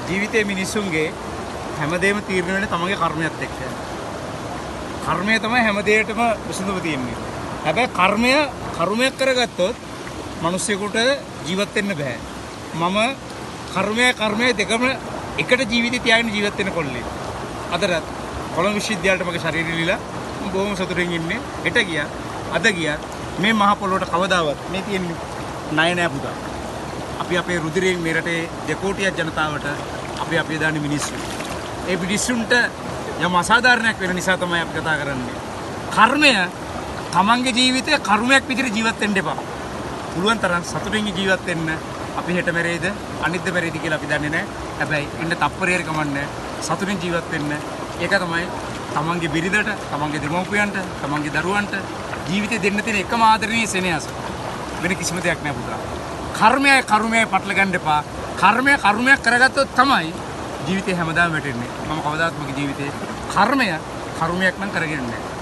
ජීවිතයේ මිනිස්සුන්ගේ හැමදේම තීරණය වෙන්නේ තමන්ගේ කර්මයත් එක්ක. කර්මය තමයි හැම දෙයකටම විසඳුම තියෙන්නේ. හැබැයි කර්මයක් කරගත්තොත් මිනිස්සුෙකුට ජීවත් වෙන්න බෑ. මම කර්මය දෙකම එකට ජීවිතය තියාගෙන ජීවත් වෙන කොල්ලෙක්. අදටත් කොළඹ විශ්වවිද්‍යාලයට මගේ ශරීරය දීලා බොහොම සතුටින් ඉන්නේ. හෙට ගියා. අද ගියා. මේ මහ පොළොවට කවදාවත් මේ තියෙන්නේ ණය නෑ පුතා. අපි අපේ රුධිරයෙන් මේ රටේ දෙකෝටියක් ජනතාවට අපි දාන්නේ මිනිස්සු. ඒ මිනිස්සුන්ට යම් අසාධාරණයක් වෙන නිසා තමයි අපි කතා කරන්නේ. කර්මය තමන්ගේ ජීවිතේ කර්මයක් විදිහට ජීවත් වෙන්න එපා. පුළුවන් තරම් සතුටින් ජීවත් වෙන්න. අපි හෙට මැරෙයිද අනිද්ද මැරෙයිද කියලා අපි දන්නේ නැහැ. හැබැයි ඉන්න තප්පරයක කමන්නේ සතුටින් ජීවත් වෙන්න. ඒක තමයි තමන්ගේ බිරිඳට, තමන්ගේ දෙමව්පියන්ට, තමන්ගේ දරුවන්ට ජීවිතේ දෙන්න තියෙන එකම ආදරණීය සෙනෙහස. වෙන කිසිම දෙයක් නෑ පුතා. කර්මය පටල ගන්න එපා. කර්මයක් කරගත්තොත් තමයි ජීවිතේ හැමදාම වැටෙන්නේ. මම කවදාත් මගේ ජීවිතේ කර්මයක් නම් කරගෙන නැහැ.